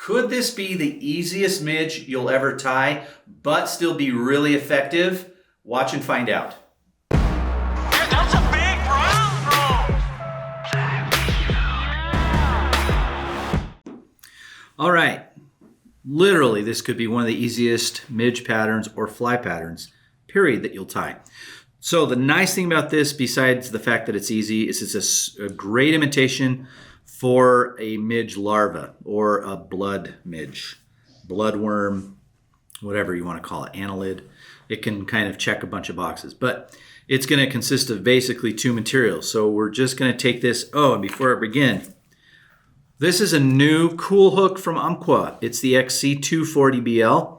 Could this be the easiest midge you'll ever tie, but still be really effective? Watch and find out. That's a big brown. All right. Literally, this could be one of the easiest midge patterns or fly patterns, period, that you'll tie. So the nice thing about this, besides the fact that it's easy, is it's a great imitation for a midge larva or a blood midge, bloodworm, whatever you want to call it, annelid. It can kind of check a bunch of boxes, but it's going to consist of basically two materials. So we're just going to take this. Oh, and before I begin, this is a new cool hook from Umpqua. It's the XC240BL.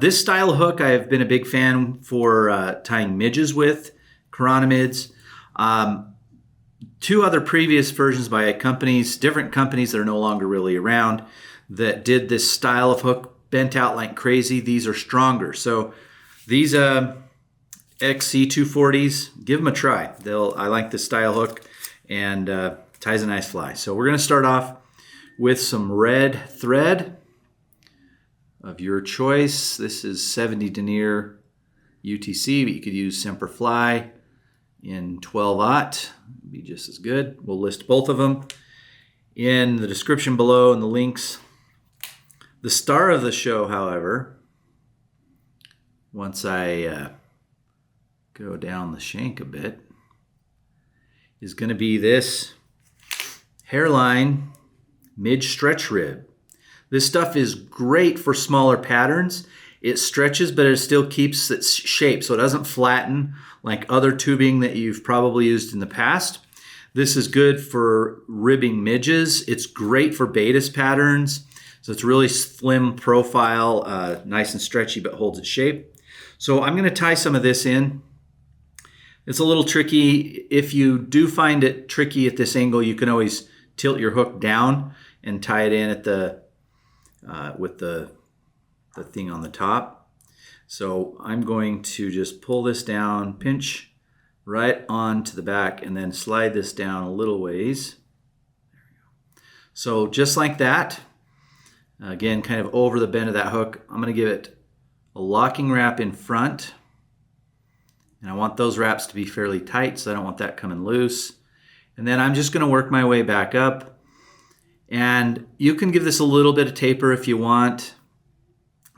This style of hook I have been a big fan for tying midges with, chironomids. Two other previous versions by different companies that are no longer really around, that did this style of hook, bent out like crazy. These are stronger. So these XC240s, give them a try. I like this style hook, and ties a nice fly. So we're going to start off with some red thread of your choice. This is 70 denier UTC, but you could use Semperfli in 12/0. Be just as good. We'll list both of them in the description below and the links. The star of the show, however, once I go down the shank a bit, is going to be this Hareline Midge Stretch Rib. This stuff is great for smaller patterns. It stretches, but it still keeps its shape, so it doesn't flatten like other tubing that you've probably used in the past. This is good for ribbing midges. It's great for Baetis patterns. So it's really slim profile, nice and stretchy, but holds its shape. So I'm going to tie some of this in. It's a little tricky. If you do find it tricky at this angle, you can always tilt your hook down and tie it in at with the thing on the top. So I'm going to just pull this down, pinch right onto the back, and then slide this down a little ways. There we go. So just like that, again, kind of over the bend of that hook, I'm going to give it a locking wrap in front. And I want those wraps to be fairly tight, so I don't want that coming loose. And then I'm just going to work my way back up. And you can give this a little bit of taper if you want.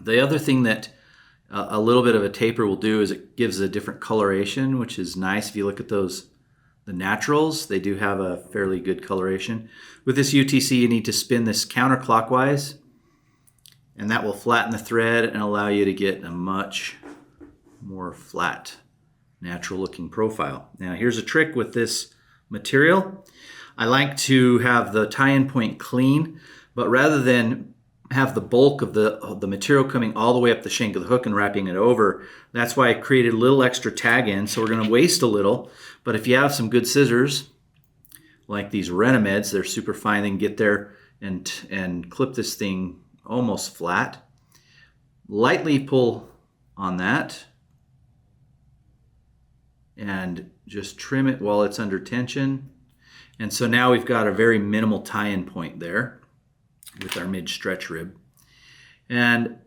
The other thing that a little bit of a taper will do is it gives a different coloration, which is nice. If you look at the naturals, they do have a fairly good coloration. With this UTC, you need to spin this counterclockwise, and that will flatten the thread and allow you to get a much more flat, natural looking profile. Now here's a trick with this material. I like to have the tie-in point clean, but rather than have the bulk of the material coming all the way up the shank of the hook and wrapping it over, that's why I created a little extra tag in. So we're going to waste a little, but if you have some good scissors, like these Renamids, they're super fine. They can get there and clip this thing almost flat. Lightly pull on that and just trim it while it's under tension. And so now we've got a very minimal tie-in point there with our Midge Stretch Rib. And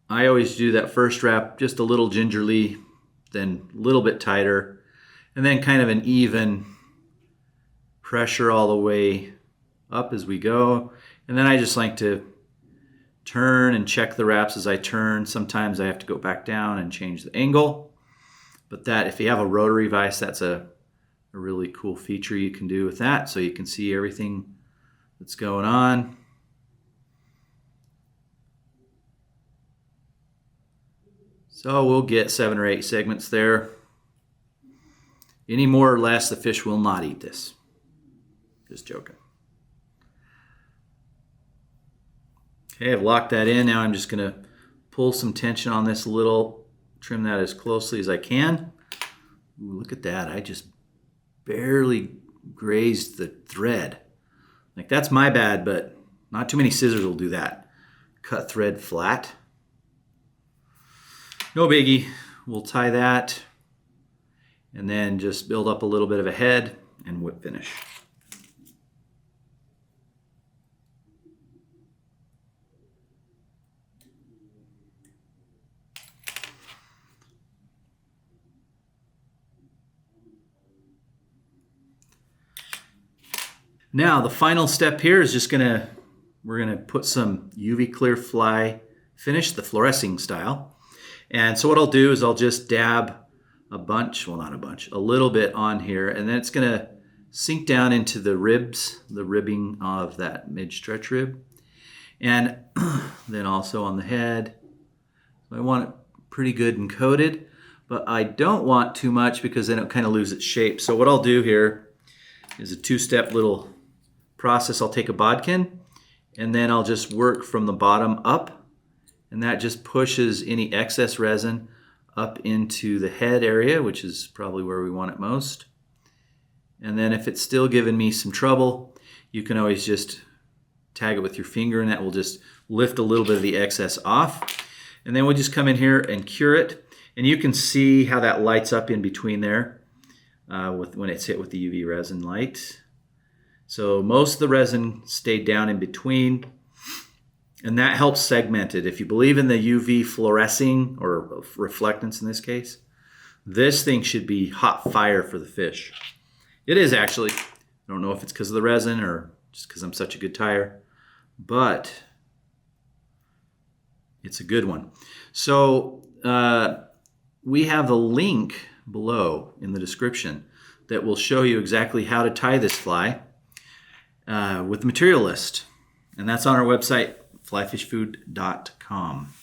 I always do that first wrap just a little gingerly, then a little bit tighter, and then kind of an even pressure all the way up as we go. And then I just like to turn and check the wraps as I turn. Sometimes I have to go back down and change the angle. But that, if you have a rotary vise, that's a really cool feature you can do with that, so you can see everything that's going on. So we'll get 7 or 8 segments there. Any more or less, the fish will not eat this. Just joking. Okay, I've locked that in. Now I'm just going to pull some tension on this a little, trim that as closely as I can. Ooh, look at that. I just barely grazed the thread. Like, that's my bad, but not too many scissors will do that. Cut thread flat. No biggie. We'll tie that and then just build up a little bit of a head and whip finish. Now the final step here is we're gonna put some UV clear fly finish, the fluorescing style. And so what I'll do is I'll just dab a bunch, well not a bunch, a little bit on here, and then it's gonna sink down into the ribs, the ribbing of that Midge Stretch Rib. And then also on the head. So I want it pretty good and coated, but I don't want too much because then it'll kind of lose its shape. So what I'll do here is a two-step little process. I'll take a bodkin and then I'll just work from the bottom up, and that just pushes any excess resin up into the head area, which is probably where we want it most. And then if it's still giving me some trouble, you can always just tag it with your finger and that will just lift a little bit of the excess off. And then we'll just come in here and cure it. And you can see how that lights up in between there when it's hit with the UV resin light. So most of the resin stayed down in between, and that helps segment it. If you believe in the UV fluorescing, or reflectance in this case, this thing should be hot fire for the fish. It is actually. I don't know if it's because of the resin or just because I'm such a good tire, but it's a good one. So we have the link below in the description that will show you exactly how to tie this fly with the material list. And that's on our website, flyfishfood.com.